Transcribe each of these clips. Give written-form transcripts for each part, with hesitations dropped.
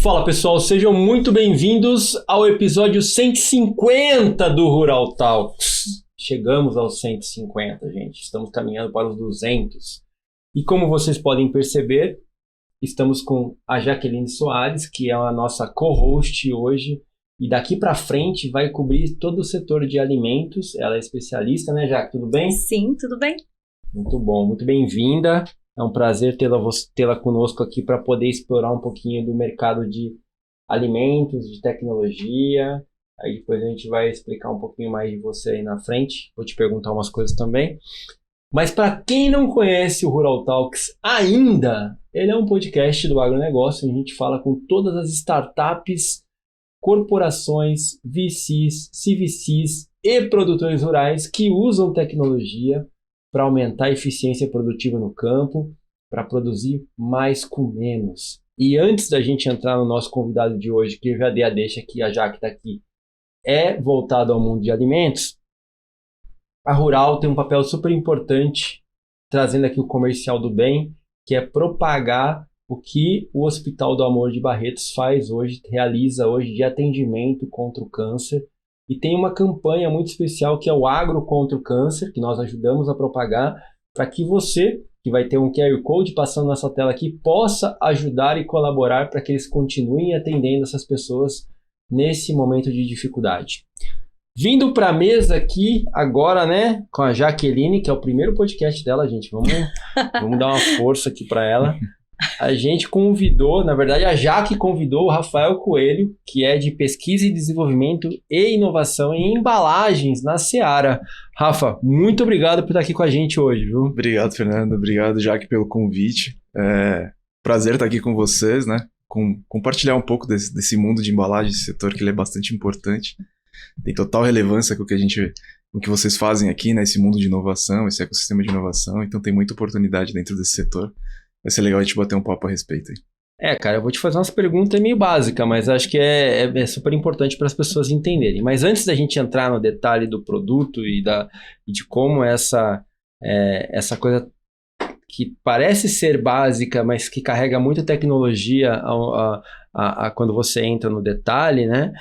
Fala pessoal, sejam muito bem-vindos ao episódio 150 do Rural Talks. Chegamos aos 150, gente. Estamos caminhando para os 200. E como vocês podem perceber, estamos com a Jaqueline Soares, que é a nossa co-host hoje. E daqui para frente vai cobrir todo o setor de alimentos. Ela é especialista, né, Jaque? Tudo bem? Sim, tudo bem. Muito bom, muito bem-vinda. É um prazer tê-la conosco aqui para poder explorar um pouquinho do mercado de alimentos, de tecnologia. Aí depois a gente vai explicar um pouquinho mais de você aí na frente. Vou te perguntar umas coisas também. Mas para quem não conhece o Rural Talks ainda, ele é um podcast do agronegócio. A gente fala com todas as startups, corporações, VCs, CVCs e produtores rurais que usam tecnologia para aumentar a eficiência produtiva no campo, para produzir mais com menos. E antes da gente entrar no nosso convidado de hoje, que eu já dei a deixa aqui, a Jaque está aqui, é voltado ao mundo de alimentos, a Rural tem um papel super importante, trazendo aqui o comercial do bem, que é propagar o que o Hospital do Amor de Barretos faz hoje, realiza hoje de atendimento contra o câncer. E tem uma campanha muito especial que é o Agro contra o Câncer, que nós ajudamos a propagar, para que você, que vai ter um QR Code passando nessa tela aqui, possa ajudar e colaborar para que eles continuem atendendo essas pessoas nesse momento de dificuldade. Vindo para a mesa aqui agora, né, com a Jaqueline, que é o primeiro podcast dela, gente. Vamos dar uma força aqui para ela. A gente convidou, na verdade a Jaque convidou o Rafael Coelho, que é de Pesquisa e Desenvolvimento e Inovação em Embalagens na Seara. Rafa, muito obrigado por estar aqui com a gente hoje, viu? Obrigado, Fernando. Obrigado, Jaque, pelo convite. Prazer estar aqui com vocês, né? Compartilhar um pouco desse mundo de embalagem, esse setor que ele é bastante importante. Tem total relevância com o que vocês fazem aqui, né? Esse mundo de inovação, esse ecossistema de inovação. Então tem muita oportunidade dentro desse setor. Vai ser legal a gente bater um papo a respeito aí. Cara, eu vou te fazer umas perguntas meio básicas, mas acho que é super importante para as pessoas entenderem. Mas antes da gente entrar no detalhe do produto e de como essa coisa que parece ser básica, mas que carrega muita tecnologia quando você entra no detalhe, né?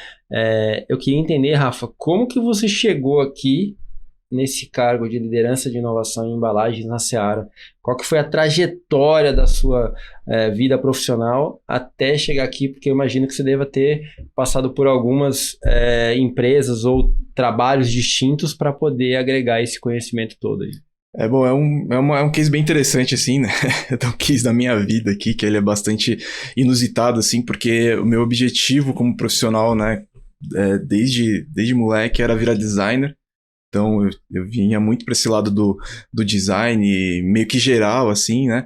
Eu queria entender, Rafa, como que você chegou aqui nesse cargo de liderança de inovação em embalagens na Seara? Qual que foi a trajetória da sua vida profissional até chegar aqui? Porque eu imagino que você deva ter passado por algumas empresas ou trabalhos distintos para poder agregar esse conhecimento todo aí. É um case bem interessante, assim, né? É um case da minha vida aqui, que ele é bastante inusitado, assim, porque o meu objetivo como profissional, né, desde moleque era virar designer. Então, eu vinha muito para esse lado do design, meio que geral, assim, né?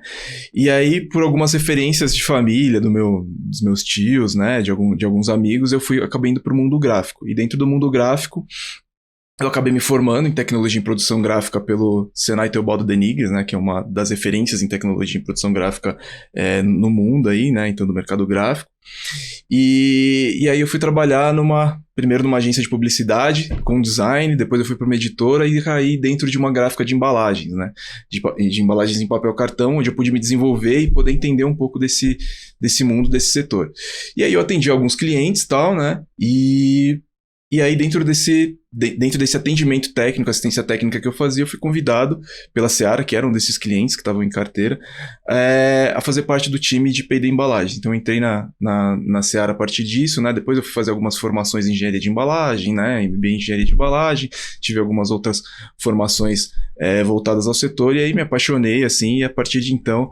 E aí, por algumas referências de família, dos meus tios, né? De alguns amigos, acabei indo para o mundo gráfico. E dentro do mundo gráfico, eu acabei me formando em tecnologia em produção gráfica pelo Senai Teobaldo Denigres, né? Que é uma das referências em tecnologia em produção gráfica no mundo aí, né? Então, do mercado gráfico. E aí eu fui trabalhar primeiro numa agência de publicidade com design, depois eu fui para uma editora e caí dentro de uma gráfica de embalagens, né? De embalagens em papel cartão, onde eu pude me desenvolver e poder entender um pouco desse mundo, desse setor. E aí eu atendi alguns clientes e tal, né? E aí dentro desse atendimento técnico, assistência técnica que eu fazia, eu fui convidado pela Seara, que era um desses clientes que estavam em carteira, a fazer parte do time de P&D Embalagem. Então eu entrei na Seara a partir disso, né? Depois eu fui fazer algumas formações em engenharia de embalagem, né? MBA em engenharia de embalagem, tive algumas outras formações voltadas ao setor, e aí me apaixonei, assim, e a partir de então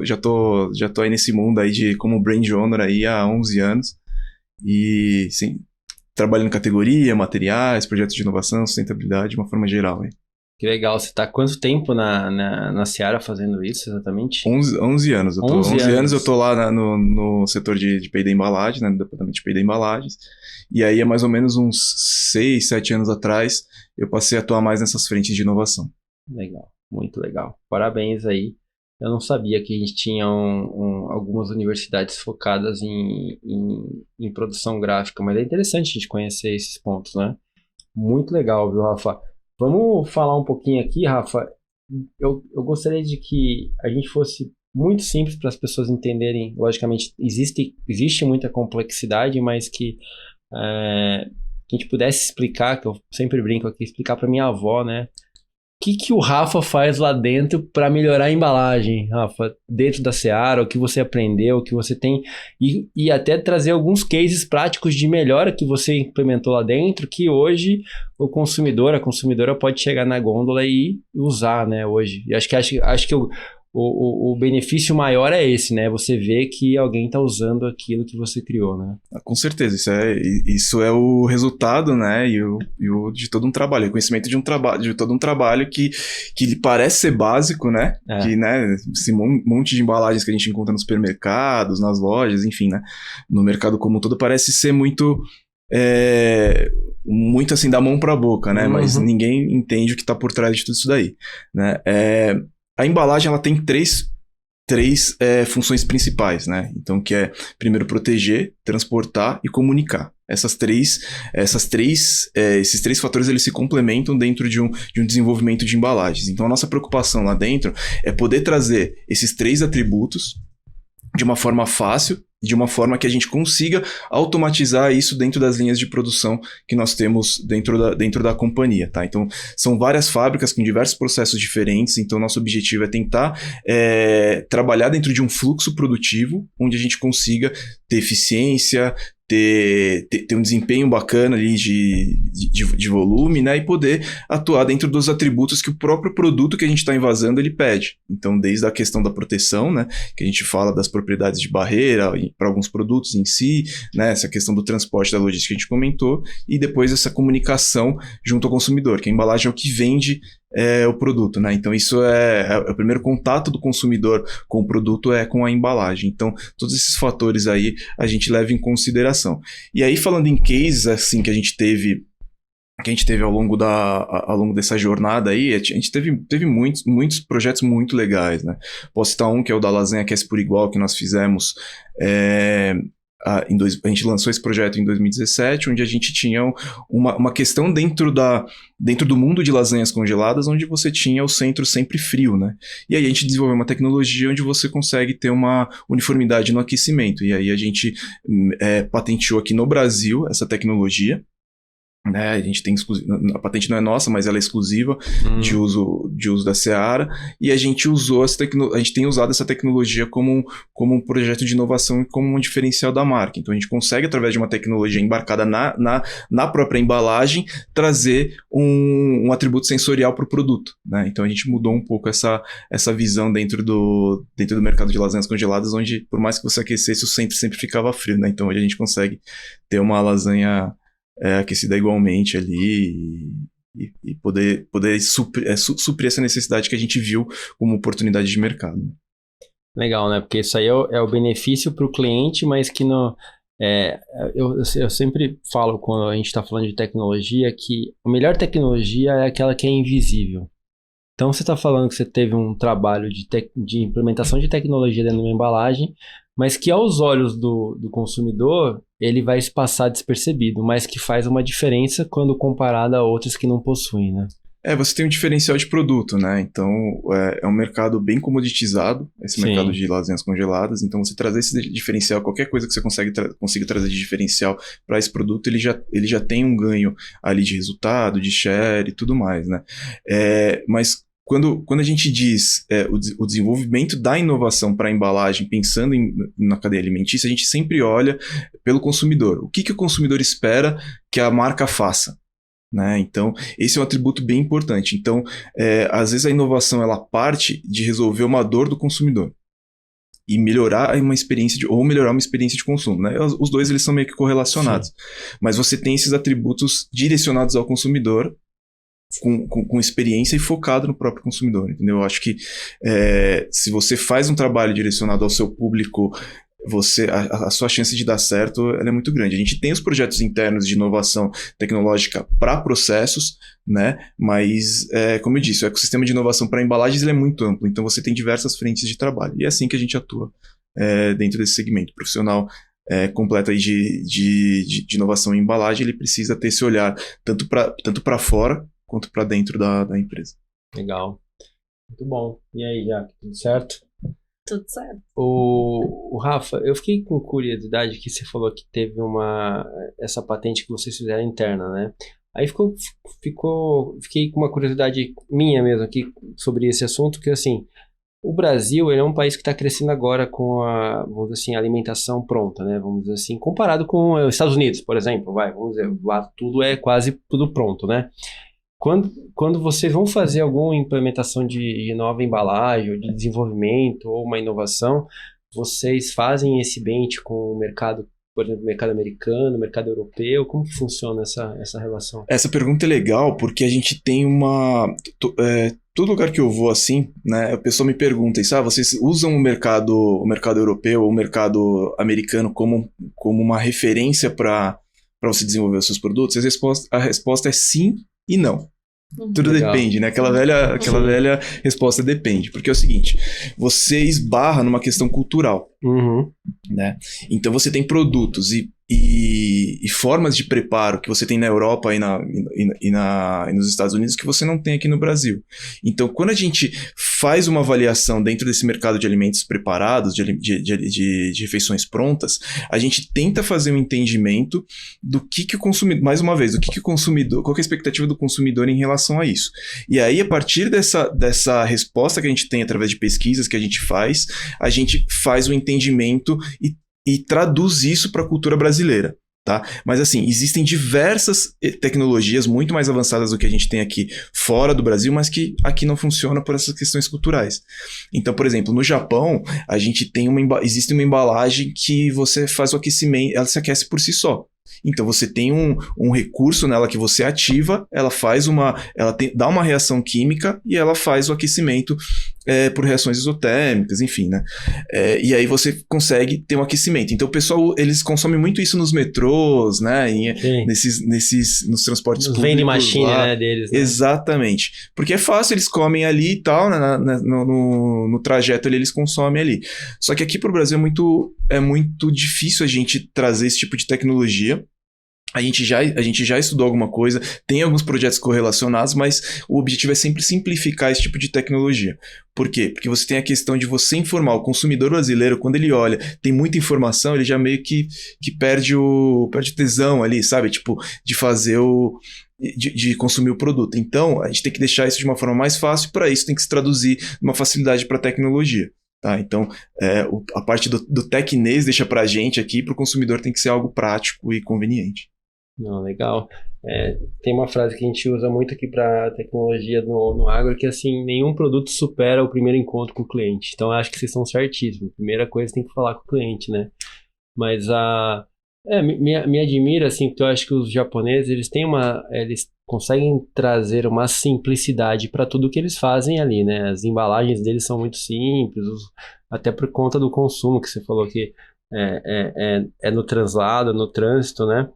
já tô aí nesse mundo aí como brand owner aí há 11 anos. E sim, trabalhando em categoria, materiais, projetos de inovação, sustentabilidade, de uma forma geral. Hein? Que legal. Você está há quanto tempo na Seara fazendo isso exatamente? 11 anos. 11 anos eu estou lá no setor de P&D Embalagem, né, no departamento de P&D Embalagens. E aí, há mais ou menos uns 6, 7 anos atrás, eu passei a atuar mais nessas frentes de inovação. Legal, muito legal. Parabéns aí. Eu não sabia que a gente tinha algumas universidades focadas em produção gráfica, mas é interessante a gente conhecer esses pontos, né? Muito legal, viu, Rafa? Vamos falar um pouquinho aqui, Rafa. Eu gostaria de que a gente fosse muito simples para as pessoas entenderem. Logicamente, existe muita complexidade, mas que a gente pudesse explicar, que eu sempre brinco aqui, explicar para minha avó, né? Que o Rafa faz lá dentro para melhorar a embalagem, Rafa, dentro da Seara, o que você aprendeu, o que você tem, e até trazer alguns cases práticos de melhora que você implementou lá dentro, que hoje o consumidor, a consumidora pode chegar na gôndola e usar, né, hoje. E acho que o benefício maior é esse, né? Você vê que alguém está usando aquilo que você criou, né? Com certeza, isso é o resultado, né, de todo um trabalho, o conhecimento de todo um trabalho que parece ser básico, né, que, né, esse monte de embalagens que a gente encontra nos supermercados, nas lojas, enfim, né, no mercado como um todo, parece ser muito assim, da mão para a boca, né, mas ninguém entende o que está por trás de tudo isso daí, né. A embalagem, ela tem três funções principais, né? Então, que é, primeiro, proteger, transportar e comunicar. Esses três fatores, eles se complementam dentro de um desenvolvimento de embalagens. Então, a nossa preocupação lá dentro é poder trazer esses três atributos de uma forma fácil, de uma forma que a gente consiga automatizar isso dentro das linhas de produção que nós temos dentro da companhia, tá? Então, são várias fábricas com diversos processos diferentes, então nosso objetivo é tentar trabalhar dentro de um fluxo produtivo, onde a gente consiga ter eficiência, ter um desempenho bacana ali de volume, né? E poder atuar dentro dos atributos que o próprio produto que a gente está envasando, ele pede. Então, desde a questão da proteção, né? Que a gente fala das propriedades de barreira para alguns produtos em si, né? Essa questão do transporte, da logística que a gente comentou, e depois essa comunicação junto ao consumidor, que a embalagem é o que vende o produto, né? Então isso é o primeiro contato do consumidor com o produto, é com a embalagem. Então todos esses fatores aí a gente leva em consideração. E aí, falando em cases assim que a gente teve ao longo dessa jornada aí, a gente teve muitos projetos muito legais, né? Posso citar um que é o da Lasanha Aquece por Igual, que nós fizemos. A gente lançou esse projeto em 2017, onde a gente tinha uma questão dentro do mundo de lasanhas congeladas, onde você tinha o centro sempre frio, né? E aí a gente desenvolveu uma tecnologia onde você consegue ter uma uniformidade no aquecimento. E aí a gente patenteou aqui no Brasil essa tecnologia. Né, a gente tem a patente não é nossa, mas ela é exclusiva de uso da Seara, e a gente tem usado essa tecnologia como um projeto de inovação e como um diferencial da marca. Então a gente consegue, através de uma tecnologia embarcada na própria embalagem, trazer um atributo sensorial para o produto, né? Então a gente mudou um pouco essa visão dentro do mercado de lasanhas congeladas, onde por mais que você aquecesse, o centro sempre ficava frio, né? Então hoje a gente consegue ter uma lasanha aquecida igualmente ali e poder suprir essa necessidade que a gente viu como oportunidade de mercado. Legal, né? Porque isso aí é o benefício para o cliente, mas que não... eu sempre falo, quando a gente está falando de tecnologia, que a melhor tecnologia é aquela que é invisível. Então, você está falando que você teve um trabalho de implementação de tecnologia dentro de uma embalagem, mas que aos olhos do consumidor, ele vai se passar despercebido, mas que faz uma diferença quando comparado a outras que não possuem, né? Você tem um diferencial de produto, né? Então, é um mercado bem comoditizado, esse mercado de lasanhas congeladas. Então, você trazer esse diferencial, qualquer coisa que você consiga trazer de diferencial para esse produto, ele já tem um ganho ali de resultado, de share e tudo mais, né? Mas quando a gente diz o desenvolvimento da inovação para a embalagem, pensando na cadeia alimentícia, a gente sempre olha pelo consumidor. O que o consumidor espera que a marca faça? Né? Então, esse é um atributo bem importante. Então, às vezes a inovação ela parte de resolver uma dor do consumidor e melhorar uma experiência de consumo, né? Os dois eles são meio que correlacionados. Sim. Mas você tem esses atributos direcionados ao consumidor com experiência e focado no próprio consumidor, entendeu? Eu acho que se você faz um trabalho direcionado ao seu público, a sua chance de dar certo ela é muito grande. A gente tem os projetos internos de inovação tecnológica para processos, né? Mas, como eu disse, o ecossistema de inovação para embalagens ele é muito amplo, então você tem diversas frentes de trabalho. E é assim que a gente atua dentro desse segmento profissional completo aí de inovação em embalagem. Ele precisa ter esse olhar tanto para fora quanto para dentro da empresa. Legal. Muito bom. E aí, Jack, tudo certo? Tudo certo. O Rafa, eu fiquei com curiosidade que você falou que teve essa patente que vocês fizeram interna, né? Aí fiquei com uma curiosidade minha mesmo aqui sobre esse assunto, que assim, o Brasil, ele é um país que está crescendo agora com vamos dizer assim, a alimentação pronta, né? Vamos dizer assim, comparado com os Estados Unidos, por exemplo, vamos dizer, lá tudo é quase tudo pronto, né? Quando vocês vão fazer alguma implementação de nova embalagem, ou de desenvolvimento, ou uma inovação, vocês fazem esse bench com o mercado, por exemplo, mercado americano, mercado europeu? Como que funciona essa relação? Essa pergunta é legal porque a gente tem todo lugar que eu vou assim, né, a pessoa me pergunta isso, vocês usam o mercado europeu ou o mercado americano como uma referência para você desenvolver os seus produtos? A resposta é sim e não. Tudo Legal. depende, né? Aquela velha resposta depende. Porque é o seguinte, você esbarra numa questão cultural, né? Então você tem produtos e formas de preparo que você tem na Europa e nos Estados Unidos que você não tem aqui no Brasil. Então, quando a gente faz uma avaliação dentro desse mercado de alimentos preparados, de refeições prontas, a gente tenta fazer um entendimento do que o consumidor, mais uma vez, qual que é a expectativa do consumidor em relação a isso. E aí, a partir dessa resposta que a gente tem através de pesquisas que a gente faz o entendimento e traduz isso para a cultura brasileira, tá? Mas assim, existem diversas tecnologias muito mais avançadas do que a gente tem aqui fora do Brasil, mas que aqui não funcionam por essas questões culturais. Então, por exemplo, no Japão, a gente tem existe uma embalagem que você faz o aquecimento, ela se aquece por si só. Então você tem um recurso nela que você ativa, ela dá uma reação química e ela faz o aquecimento por reações isotérmicas, enfim, né? E aí você consegue ter um aquecimento. Então o pessoal, eles consomem muito isso nos metrôs, né? Nos transportes públicos. Vending machine, né, deles. Né? Exatamente. Porque é fácil, eles comem ali e tal, né, no trajeto ali, eles consomem ali. Só que aqui pro Brasil é muito difícil a gente trazer esse tipo de tecnologia. A gente já estudou alguma coisa, tem alguns projetos correlacionados, mas o objetivo é sempre simplificar esse tipo de tecnologia. Por quê? Porque você tem a questão de você informar o consumidor brasileiro, quando ele olha, tem muita informação, ele já meio que perde o tesão ali, sabe? Tipo, de fazer de consumir o produto. Então, a gente tem que deixar isso de uma forma mais fácil, para isso tem que se traduzir uma facilidade para a tecnologia. Tá? Então, a parte do tecnês deixa para a gente aqui, para o consumidor tem que ser algo prático e conveniente. Não, legal. Tem uma frase que a gente usa muito aqui para tecnologia no agro, que assim, nenhum produto supera o primeiro encontro com o cliente. Então, acho que vocês estão certíssimos. Primeira coisa, tem que falar com o cliente, né? Mas me admira, assim, porque eu acho que os japoneses, eles conseguem trazer uma simplicidade para tudo que eles fazem ali, né? As embalagens deles são muito simples, até por conta do consumo, que você falou que é no translado, no trânsito, né?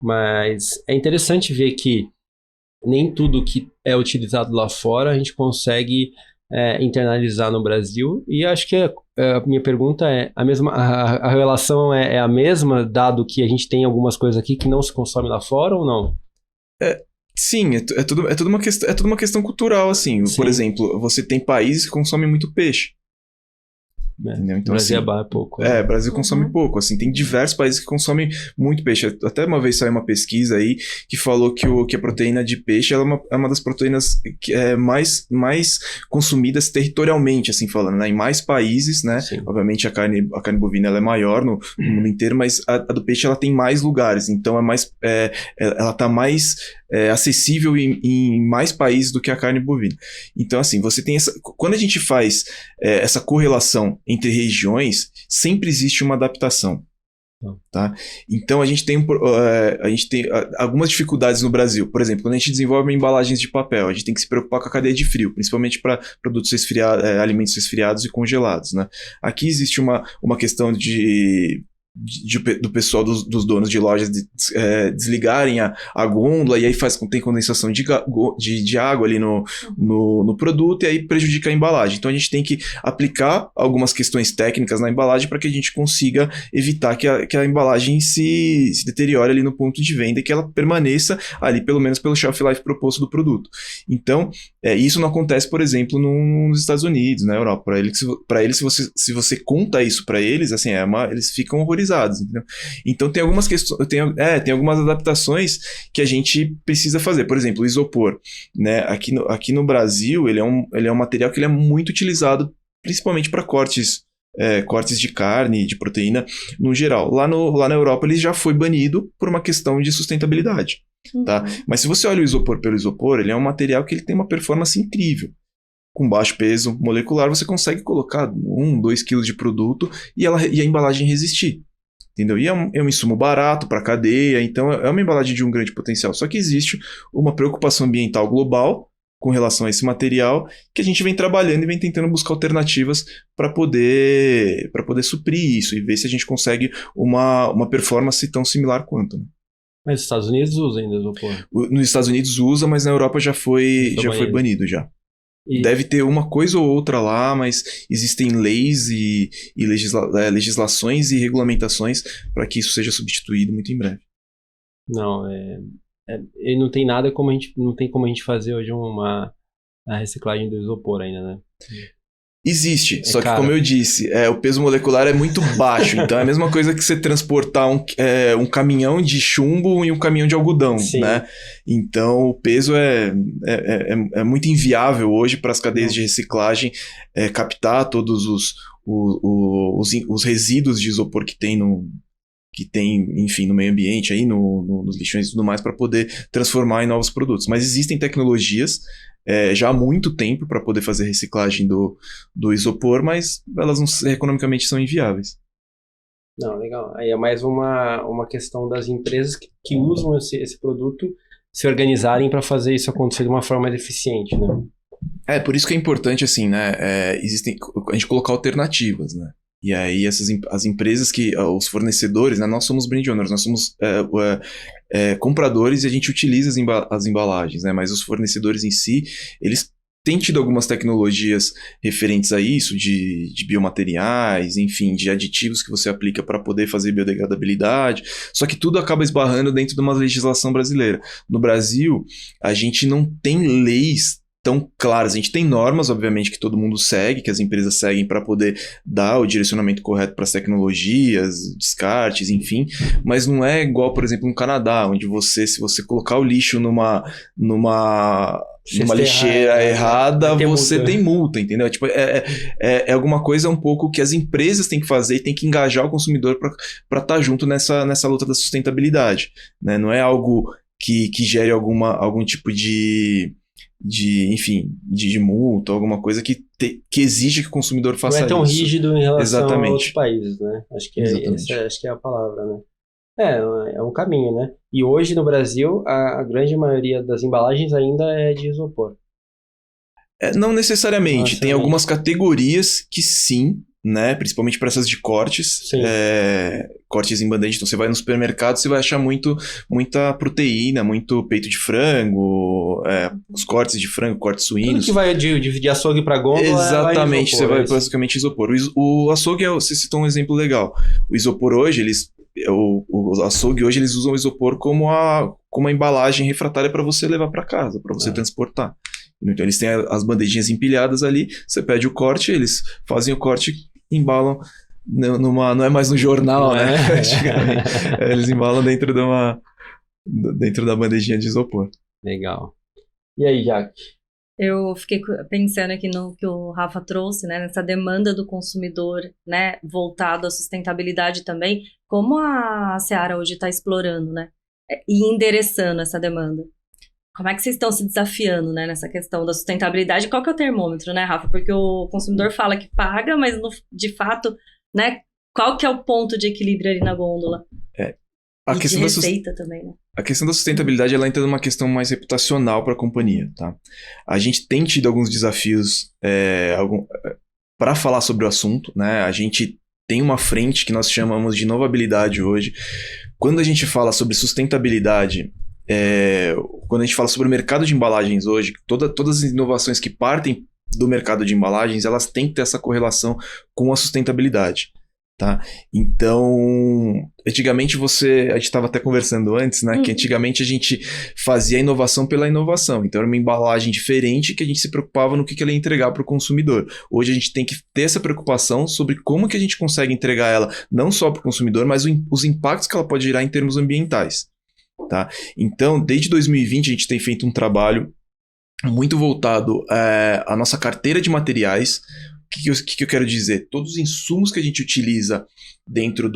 Mas é interessante ver que nem tudo que é utilizado lá fora a gente consegue internalizar no Brasil. E acho que a minha pergunta é a relação é a mesma, dado que a gente tem algumas coisas aqui que não se consome lá fora ou não? Sim, é tudo uma questão cultural, assim. Sim. Por exemplo, você tem países que consomem muito peixe. Então, Brasil assim, é pouco. Né? Brasil consome pouco, assim, tem diversos países que consomem muito peixe. Até uma vez saiu uma pesquisa aí que falou que a proteína de peixe ela é uma das proteínas que é mais consumidas territorialmente, assim falando, né? Em mais países, né? Sim. Obviamente a carne bovina ela é maior no mundo inteiro, mas a do peixe ela tem mais lugares, então ela tá mais acessível em mais países do que a carne bovina. Então, assim, você tem quando a gente faz essa correlação entre regiões, sempre existe uma adaptação. Tá? Então a gente tem algumas dificuldades no Brasil. Por exemplo, quando a gente desenvolve embalagens de papel, a gente tem que se preocupar com a cadeia de frio, principalmente para produtos alimentos resfriados e congelados, né? Aqui existe uma questão de do pessoal dos donos de lojas desligarem a gôndola, e aí tem condensação de água ali no produto, e aí prejudica a embalagem. Então a gente tem que aplicar algumas questões técnicas na embalagem para que a gente consiga evitar que a embalagem se deteriore ali no ponto de venda e que ela permaneça ali pelo menos pelo shelf life proposto do produto. Então, isso não acontece, por exemplo, nos Estados Unidos, na Europa. Para eles, se você conta isso para eles, assim, eles ficam horrorizados. Entendeu? Então tem algumas questões, tem algumas adaptações que a gente precisa fazer. Por exemplo, o isopor, né? Aqui no Brasil, ele é um material que ele é muito utilizado, principalmente para cortes de carne, de proteína, no geral. Lá na Europa, ele já foi banido por uma questão de sustentabilidade. Tá? Mas se você olha o isopor pelo isopor, ele é um material que ele tem uma performance incrível. Com baixo peso molecular, você consegue colocar 2 quilos de produto e a embalagem resistir. Entendeu? E é um insumo barato para a cadeia, então é uma embalagem de um grande potencial. Só que existe uma preocupação ambiental global com relação a esse material que a gente vem trabalhando e vem tentando buscar alternativas para poder suprir isso e ver se a gente consegue uma performance tão similar quanto. Né? Mas os Estados Unidos usam ainda isopor? Nos Estados Unidos usa, mas na Europa já foi banido já. Deve ter uma coisa ou outra lá, mas existem leis e legislações e regulamentações para que isso seja substituído muito em breve. Não, não tem nada não tem como a gente fazer hoje a reciclagem do isopor ainda, né? Existe, só que como eu disse, o peso molecular é muito baixo, então é a mesma coisa que você transportar um caminhão de chumbo e um caminhão de algodão, Sim. né? Então o peso é muito inviável hoje para as cadeias de reciclagem captar todos os resíduos de isopor que tem enfim, no meio ambiente, aí, nos lixões e tudo mais, para poder transformar em novos produtos. Mas existem tecnologias já há muito tempo para poder fazer reciclagem do isopor, mas elas economicamente são inviáveis. Não, legal. Aí é mais uma questão das empresas que usam esse produto se organizarem para fazer isso acontecer de uma forma mais eficiente, né? Por isso que é importante, assim, né? A gente colocar alternativas, né? E aí as empresas os fornecedores, né, nós somos brand owners, nós somos compradores e a gente utiliza as embalagens, né, mas os fornecedores em si, eles têm tido algumas tecnologias referentes a isso, de biomateriais, enfim, de aditivos que você aplica para poder fazer biodegradabilidade, só que tudo acaba esbarrando dentro de uma legislação brasileira. No Brasil, a gente não tem leis tão claras. A gente tem normas, obviamente, que todo mundo segue, que as empresas seguem para poder dar o direcionamento correto para as tecnologias, descartes, enfim, mas não é igual, por exemplo, no Canadá, onde se você colocar o lixo numa lixeira errada, você tem multa, entendeu? Tipo, é alguma coisa um pouco que as empresas têm que fazer e têm que engajar o consumidor para estar junto nessa luta da sustentabilidade, né? Não é algo que gere algum tipo de multa, alguma coisa que exige que o consumidor faça isso. Não é tão rígido em relação Exatamente. a outros países, né? Acho que é a palavra, né? É um caminho, né? E hoje no Brasil, a grande maioria das embalagens ainda é de isopor. Não necessariamente. Tem algumas categorias que sim, né? Principalmente para essas de cortes. Cortes em bandeja. Então você vai no supermercado, você vai achar muita proteína, muito peito de frango, os cortes de frango, cortes suínos. Tudo que vai de açougue para gôndola. Exatamente, você vai basicamente isopor. O açougue, você citou um exemplo legal. O isopor hoje, o açougue hoje, eles usam o isopor como uma embalagem refratária para você levar para casa, para você transportar. Então eles têm as bandejinhas empilhadas ali, você pede o corte, eles fazem o corte, embalam não é mais no jornal, né? Eles embalam dentro da bandejinha de isopor. Legal. E aí, Jaque? Eu fiquei pensando aqui no que o Rafa trouxe, né, nessa demanda do consumidor, né, voltado à sustentabilidade também, como a Seara hoje está explorando, né, e endereçando essa demanda. Como é que vocês estão se desafiando, né, nessa questão da sustentabilidade? Qual que é o termômetro, né, Rafa? Porque o consumidor fala que paga, mas de fato, né, qual que é o ponto de equilíbrio ali na gôndola? A questão de receita também, né? A questão da sustentabilidade, ela entra numa questão mais reputacional para a companhia, tá? A gente tem tido alguns desafios para falar sobre o assunto, né? A gente tem uma frente que nós chamamos de inovabilidade hoje. Quando a gente fala sobre sustentabilidade, quando a gente fala sobre o mercado de embalagens hoje, todas as inovações que partem do mercado de embalagens, elas têm que ter essa correlação com a sustentabilidade. Tá? Então, antigamente a gente estava até conversando antes, né? Que antigamente a gente fazia a inovação pela inovação. Então era uma embalagem diferente que a gente se preocupava no que ela ia entregar para o consumidor. Hoje a gente tem que ter essa preocupação sobre como que a gente consegue entregar ela não só para o consumidor, mas os impactos que ela pode gerar em termos ambientais. Tá? Então, desde 2020 a gente tem feito um trabalho muito voltado à nossa carteira de materiais. O que eu quero dizer? Todos os insumos que a gente utiliza dentro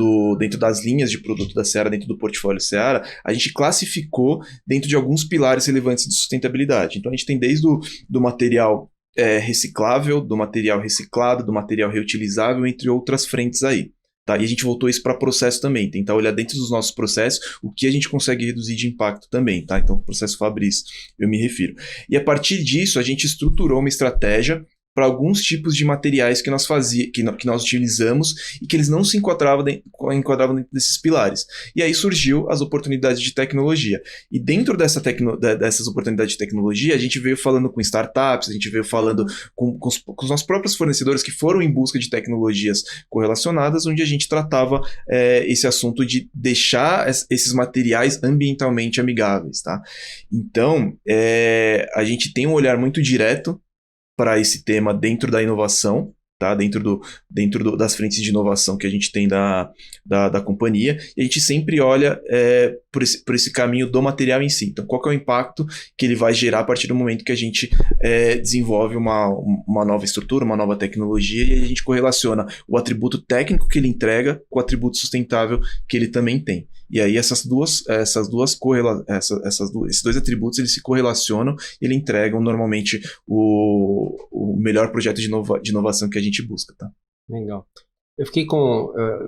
das linhas de produto da Seara, dentro do portfólio Seara, a gente classificou dentro de alguns pilares relevantes de sustentabilidade. Então a gente tem desde do material reciclável, do material reciclado, do material reutilizável, entre outras frentes aí. Tá? E a gente voltou isso para processo também, tentar olhar dentro dos nossos processos o que a gente consegue reduzir de impacto também. Tá? Então, processo Fabris, eu me refiro. E a partir disso, a gente estruturou uma estratégia para alguns tipos de materiais que nós utilizamos e que eles não se enquadravam dentro desses pilares. E aí surgiu as oportunidades de tecnologia. E dentro dessas oportunidades de tecnologia, a gente veio falando com startups, a gente veio falando com os nossos próprios fornecedores que foram em busca de tecnologias correlacionadas, onde a gente tratava esse assunto de deixar esses materiais ambientalmente amigáveis. Tá? Então, a gente tem um olhar muito direto para esse tema dentro da inovação, tá? dentro das frentes de inovação que a gente tem da companhia, e a gente sempre olha por esse caminho do material em si. Então, qual que é o impacto que ele vai gerar a partir do momento que a gente desenvolve uma nova estrutura, uma nova tecnologia, e a gente correlaciona o atributo técnico que ele entrega com o atributo sustentável que ele também tem. E aí esses dois atributos eles se correlacionam e eles entregam normalmente o melhor projeto de inovação que a gente busca. Tá? Legal. Eu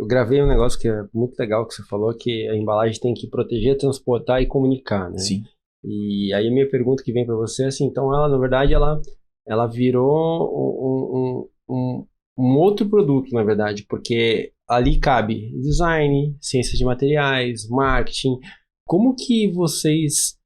gravei um negócio que é muito legal que você falou, que a embalagem tem que proteger, transportar e comunicar, né? Sim. E aí a minha pergunta que vem para você é assim, então ela, na verdade, ela virou um outro produto, na verdade, porque ali cabe design, ciências de materiais, marketing. Como que vocês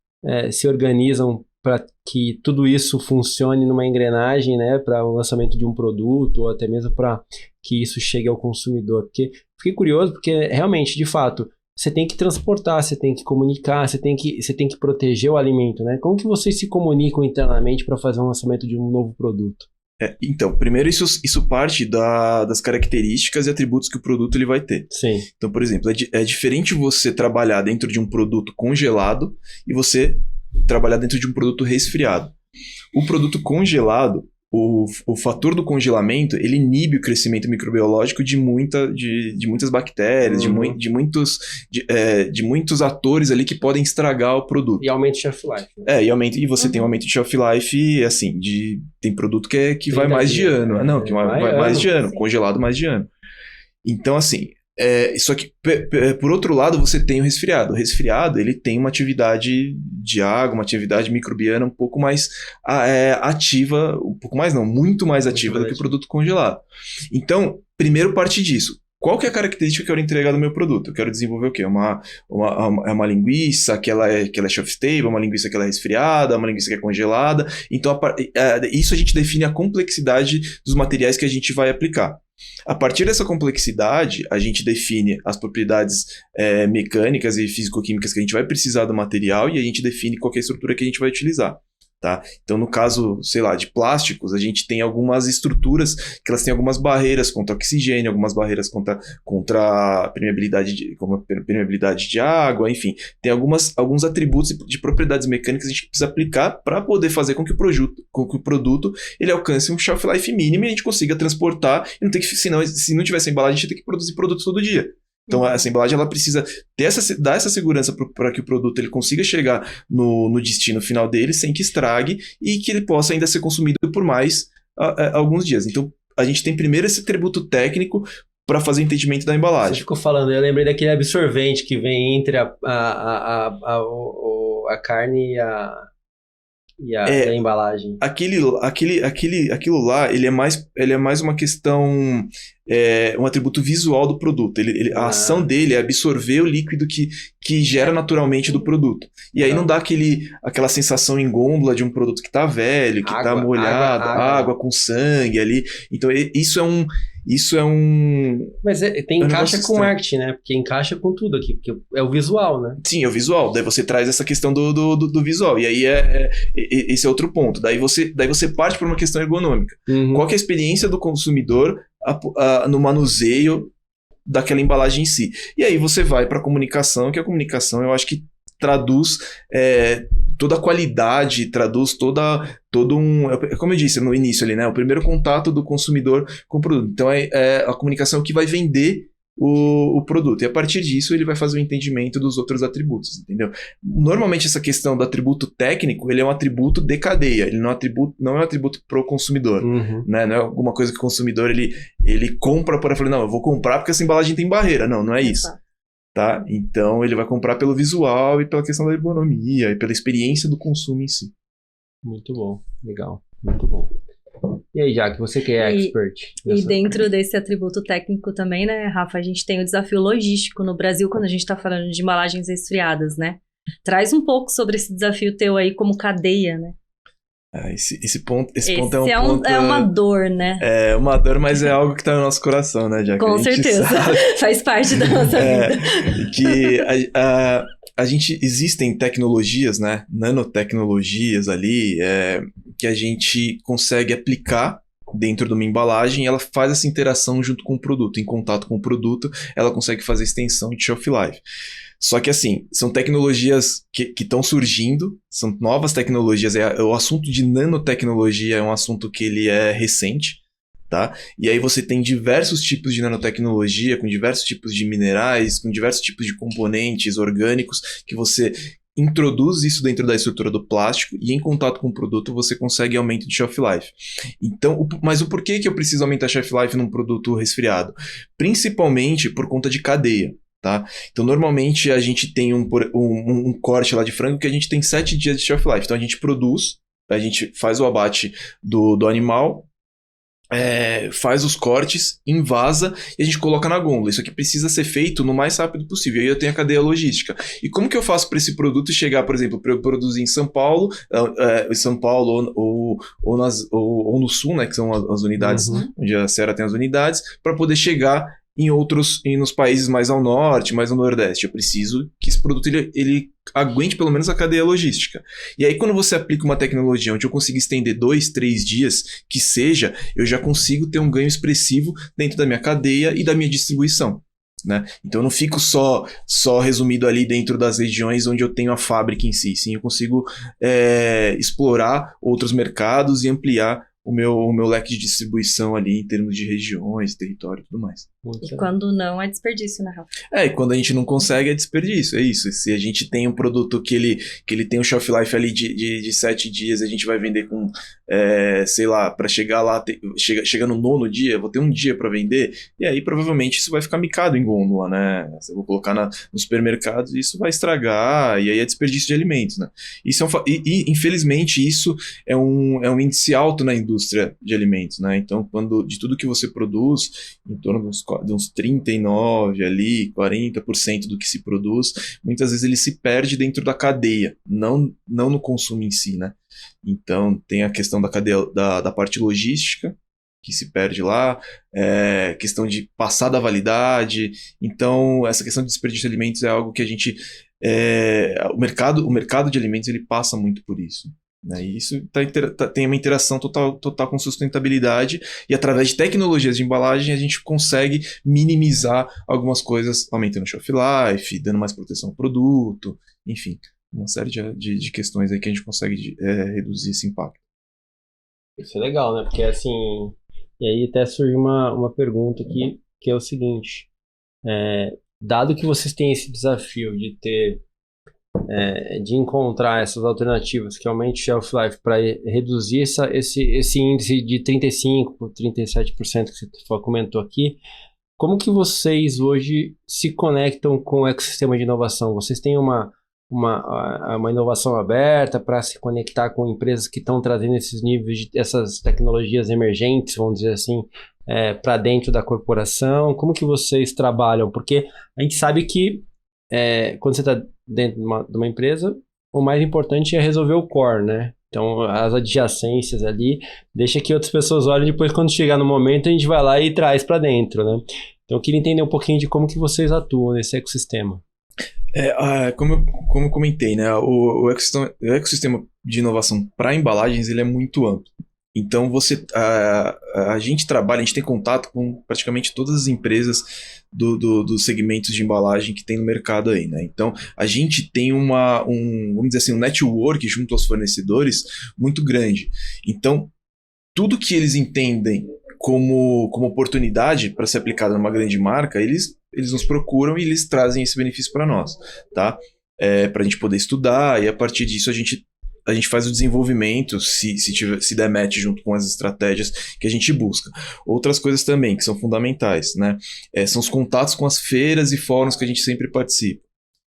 se organizam para que tudo isso funcione numa engrenagem, né, para o lançamento de um produto ou até mesmo para que isso chegue ao consumidor? Porque fiquei curioso, porque realmente, de fato, você tem que transportar, você tem que comunicar, você tem que proteger o alimento, né? Como que vocês se comunicam internamente para fazer um lançamento de um novo produto? Então, primeiro isso parte das características e atributos que o produto ele vai ter. Sim. Então, por exemplo, é diferente você trabalhar dentro de um produto congelado e você trabalhar dentro de um produto resfriado. O produto congelado, o fator do congelamento, ele inibe o crescimento microbiológico de muitas bactérias, de muitos atores ali que podem estragar o produto. E aumenta o shelf life. Né? E você tem um aumento de shelf life, assim, tem produto que vai mais de ano. Que vai mais de ano, congelado mais de ano. Então, assim, só que, por outro lado, você tem o resfriado. O resfriado, ele tem uma atividade de água, uma atividade microbiana um pouco mais ativa, muito mais ativa do que o produto congelado. Então, primeiro parte disso. Qual que é a característica que eu quero entregar no meu produto? Eu quero desenvolver o quê? Uma linguiça que ela é shelf stable, uma linguiça que ela é resfriada, uma linguiça que é congelada. Então, isso a gente define a complexidade dos materiais que a gente vai aplicar. A partir dessa complexidade, a gente define as propriedades mecânicas e físico-químicas que a gente vai precisar do material e a gente define qual que é a estrutura que a gente vai utilizar. Tá? Então, no caso, sei lá, de plásticos, a gente tem algumas estruturas que elas têm algumas barreiras contra oxigênio, algumas barreiras contra permeabilidade de água, enfim. Tem alguns atributos de propriedades mecânicas que a gente precisa aplicar para poder fazer com que o produto ele alcance um shelf life mínimo e a gente consiga transportar e não ter que, se não tivesse embalagem, a gente ia ter que produzir produtos todo dia. Então, essa embalagem ela precisa dar essa segurança para que o produto ele consiga chegar no destino final dele sem que estrague e que ele possa ainda ser consumido por mais alguns dias. Então, a gente tem primeiro esse atributo técnico para fazer o entendimento da embalagem. Você ficou falando, eu lembrei daquele absorvente que vem entre a carne e a embalagem. Aquilo lá, ele é mais uma questão, um atributo visual do produto. A ação dele é absorver o líquido que gera naturalmente do produto. E aí não dá aquela sensação em gôndola de um produto que tá velho, que tá molhado, água com sangue ali. Então isso é um... Mas encaixa com marketing, né? Porque encaixa com tudo aqui, porque é o visual, né? Sim, é o visual. Daí você traz essa questão do visual. E aí esse é outro ponto. Daí você parte para uma questão ergonômica. Qual que é a experiência do consumidor no manuseio daquela embalagem em si? E aí você vai para a comunicação, que a comunicação eu acho que traduz toda a qualidade, traduz todo um... Como eu disse no início ali, né? O primeiro contato do consumidor com o produto. Então a comunicação que vai vender o produto. E a partir disso ele vai fazer o entendimento dos outros atributos, entendeu? Normalmente essa questão do atributo técnico, ele é um atributo de cadeia, ele não é um atributo pro consumidor, né? Não é alguma coisa que o consumidor ele compra para falar, não, eu vou comprar porque essa embalagem tem barreira. Não é isso. Tá? Então ele vai comprar pelo visual e pela questão da ergonomia e pela experiência do consumo em si. Muito bom, legal, muito bom. E aí, Jaque, você que é expert. E dentro desse atributo técnico também, né, Rafa, a gente tem o desafio logístico no Brasil quando a gente está falando de embalagens resfriadas, né? Traz um pouco sobre esse desafio teu aí como cadeia, né? Esse ponto é um ponto... É uma dor, né? É uma dor, mas é algo que tá no nosso coração, né, Jaque? Com certeza, faz parte da nossa vida. Que a gente... Existem tecnologias, né? Nanotecnologias ali, que a gente consegue aplicar dentro de uma embalagem e ela faz essa interação junto com o produto. Em contato com o produto, ela consegue fazer extensão de shelf life. Só que assim, são tecnologias que estão surgindo, são novas tecnologias. O assunto de nanotecnologia é um assunto que ele é recente, tá? E aí você tem diversos tipos de nanotecnologia, com diversos tipos de minerais, com diversos tipos de componentes orgânicos, que você introduz isso dentro da estrutura do plástico e em contato com o produto você consegue aumento de shelf life. Então, mas o porquê que eu preciso aumentar shelf life num produto resfriado? Principalmente por conta de cadeia. Tá? Então, normalmente a gente tem um corte lá de frango que a gente tem 7 dias de shelf life. Então, a gente produz, a gente faz o abate do animal, faz os cortes, envasa e a gente coloca na gôndola. Isso aqui precisa ser feito no mais rápido possível. E aí eu tenho a cadeia logística. E como que eu faço para esse produto chegar, por exemplo, para eu produzir em São Paulo, ou no Sul, né, que são as unidades, onde a Seara tem as unidades, para poder chegar nos países mais ao norte, mais ao nordeste. Eu preciso que esse produto ele aguente pelo menos a cadeia logística. E aí quando você aplica uma tecnologia onde eu consigo estender 2, 3 dias, que seja, eu já consigo ter um ganho expressivo dentro da minha cadeia e da minha distribuição. Né? Então eu não fico só resumido ali dentro das regiões onde eu tenho a fábrica em si. Sim, eu consigo explorar outros mercados e ampliar o meu leque de distribuição ali em termos de regiões, território e tudo mais. E quando não, é desperdício, né, Rafa? E quando a gente não consegue, é desperdício, é isso. Se a gente tem um produto que ele tem um shelf life ali de 7 dias, a gente vai vender com, sei lá, para chegar lá, chega no 9º dia, vou ter um dia para vender, e aí provavelmente isso vai ficar micado em gôndola, né? Eu vou colocar nos supermercados e isso vai estragar, e aí é desperdício de alimentos, né? E infelizmente isso é um índice alto na indústria de alimentos, né? Então, de tudo que você produz, em torno de uns 39% ali, 40% do que se produz, muitas vezes ele se perde dentro da cadeia, não no consumo em si, né? Então, tem a questão da cadeia, da parte logística, que se perde lá, questão de passar da validade. Então, essa questão de desperdício de alimentos é algo que a gente... o mercado de alimentos ele passa muito por isso. Né? E isso tem uma interação total com sustentabilidade, e através de tecnologias de embalagem a gente consegue minimizar algumas coisas, aumentando o shelf life, dando mais proteção ao produto, enfim, uma série de questões aí que a gente consegue reduzir esse impacto. Isso é legal, né? Porque assim, e aí até surge uma pergunta aqui, que é o seguinte, dado que vocês têm esse desafio de ter de encontrar essas alternativas que aumentem o shelf life para reduzir esse índice de 35%, 37% que você comentou aqui, como que vocês hoje se conectam com o ecossistema de inovação? Vocês têm uma uma inovação aberta para se conectar com empresas que estão trazendo esses níveis, essas tecnologias emergentes, vamos dizer assim, para dentro da corporação? Como que vocês trabalham? Porque a gente sabe que quando você está dentro de uma empresa, o mais importante é resolver o core, né? Então, as adjacências ali, deixa que outras pessoas olhem, depois quando chegar no momento a gente vai lá e traz para dentro, né? Então, eu queria entender um pouquinho de como que vocês atuam nesse ecossistema. Como eu comentei, né, o ecossistema de inovação para embalagens ele é muito amplo. Então, a gente trabalha, a gente tem contato com praticamente todas as empresas dos segmentos de embalagem que tem no mercado aí, né? Então, a gente tem vamos dizer assim, um network junto aos fornecedores muito grande. Então, tudo que eles entendem como oportunidade para ser aplicado numa grande marca, eles nos procuram e eles trazem esse benefício para nós, tá? Para a gente poder estudar e a partir disso a gente faz o desenvolvimento, se der match junto com as estratégias que a gente busca. Outras coisas também que são fundamentais, né? São os contatos com as feiras e fóruns que a gente sempre participa.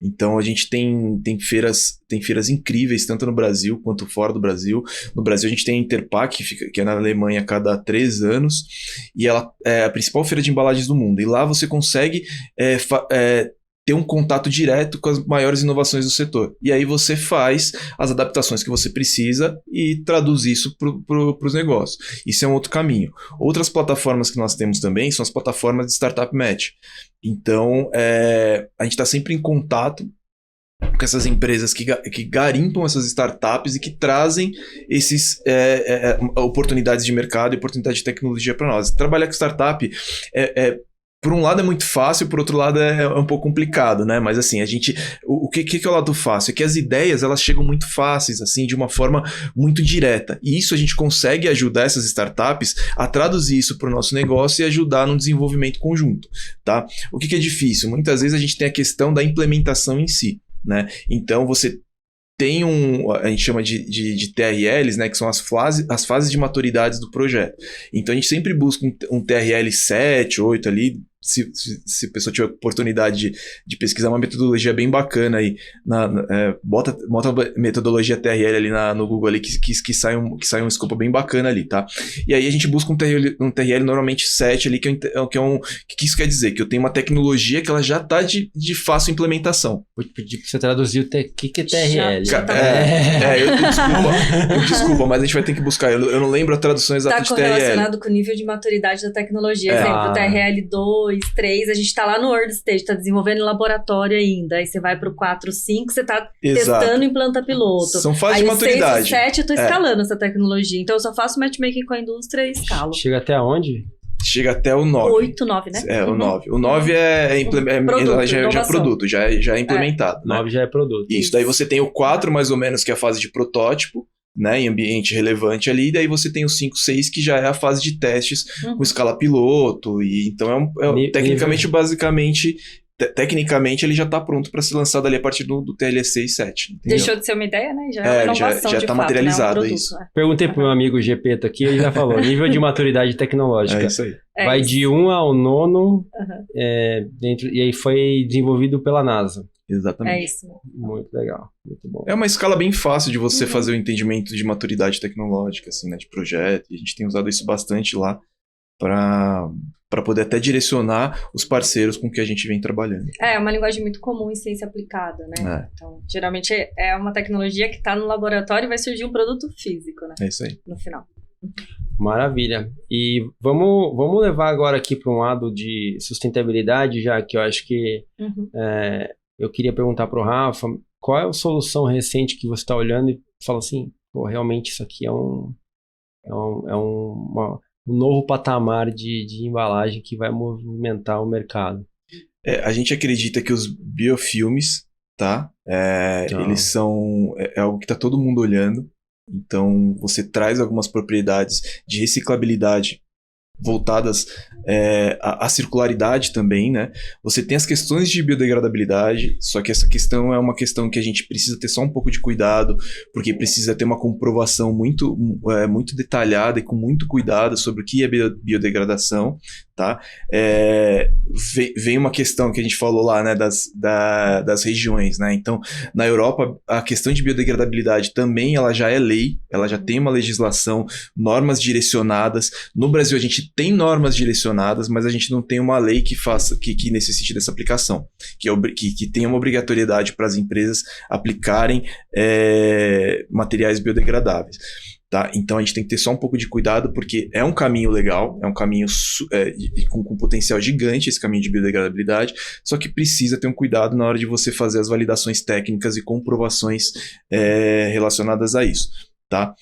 Então a gente tem feiras incríveis, tanto no Brasil quanto fora do Brasil. No Brasil a gente tem a Interpack, que é na Alemanha a cada 3 anos, e ela é a principal feira de embalagens do mundo. E lá você consegue ter um contato direto com as maiores inovações do setor. E aí você faz as adaptações que você precisa e traduz isso para os negócios. Isso é um outro caminho. Outras plataformas que nós temos também são as plataformas de Startup Match. Então, a gente está sempre em contato com essas empresas que garimpam essas startups e que trazem esses oportunidades de mercado e oportunidades de tecnologia para nós. Trabalhar com startup por um lado é muito fácil, por outro lado é um pouco complicado, né? Mas assim, o que é o lado fácil? É que as ideias, elas chegam muito fáceis, assim, de uma forma muito direta. E isso a gente consegue ajudar essas startups a traduzir isso para o nosso negócio e ajudar no desenvolvimento conjunto, tá? O que é difícil? Muitas vezes a gente tem a questão da implementação em si, né? Então você tem a gente chama de TRLs, né, que são as fases de maturidade do projeto. Então a gente sempre busca um TRL 7, 8 ali, se a pessoa tiver oportunidade de pesquisar uma metodologia bem bacana aí, bota a metodologia TRL ali no Google ali, que sai um escopo bem bacana ali, tá? E aí a gente busca um TRL normalmente 7 ali, que isso quer dizer? Que eu tenho uma tecnologia que ela já está de fácil implementação. Vou te pedir para você traduzir o que é TRL. Desculpa, mas a gente vai ter que buscar. Eu não lembro a tradução exata de TRL. Está correlacionado com o nível de maturidade da tecnologia. Exemplo, TRL 2, 3, a gente está lá no early stage, está desenvolvendo em laboratório ainda. Aí você vai para o 4, 5, você está testando em planta piloto. São fases de maturidade. 6 e 7 eu estou escalando essa tecnologia. Então eu só faço matchmaking com a indústria e escalo. Chega até onde? Chega até o 9. 8, 9, né? O 9. O 9 já é produto, já é implementado. O 9 já é produto. Isso, daí você tem o 4, mais ou menos, que é a fase de protótipo, né, em ambiente relevante ali, daí você tem o 5, 6, que já é a fase de testes com escala piloto, e então tecnicamente, basicamente, tecnicamente ele já está pronto para ser lançado ali a partir do TLC 7. Entendeu? Deixou de ser uma ideia, né? Já é uma inovação já está materializado, né? isso. Perguntei pro meu amigo Gepeto aqui, ele já falou, nível de maturidade tecnológica. É isso aí. Vai de 1 ao 9, e aí foi desenvolvido pela NASA. Exatamente. É isso. Muito legal, muito bom. É uma escala bem fácil de você fazer o entendimento de maturidade tecnológica, assim, né, de projeto, e a gente tem usado isso bastante lá para poder até direcionar os parceiros com que a gente vem trabalhando. É uma linguagem muito comum em ciência aplicada, né? Então, geralmente é uma tecnologia que está no laboratório e vai surgir um produto físico, né? É isso aí. No final. Maravilha. E vamos levar agora aqui para um lado de sustentabilidade, já que eu acho que eu queria perguntar para o Rafa, qual é a solução recente que você está olhando e fala assim, pô, realmente isso aqui é um novo patamar de embalagem que vai movimentar o mercado? A gente acredita que os biofilmes, tá? Eles são... É algo que está todo mundo olhando. Então, você traz algumas propriedades de reciclabilidade voltadas à circularidade também, né? Você tem as questões de biodegradabilidade, só que essa questão é uma questão que a gente precisa ter só um pouco de cuidado, porque precisa ter uma comprovação muito detalhada e com muito cuidado sobre o que é biodegradação, tá? Vem uma questão que a gente falou lá, né, das regiões, né? Então, na Europa, a questão de biodegradabilidade também, ela já é lei, ela já tem uma legislação, normas direcionadas. No Brasil, a gente tem normas direcionadas, mas a gente não tem uma lei que necessite dessa aplicação, que tenha uma obrigatoriedade para as empresas aplicarem materiais biodegradáveis. Tá? Então a gente tem que ter só um pouco de cuidado, porque é um caminho legal, é um caminho com potencial gigante, esse caminho de biodegradabilidade, só que precisa ter um cuidado na hora de você fazer as validações técnicas e comprovações relacionadas a isso. Tá?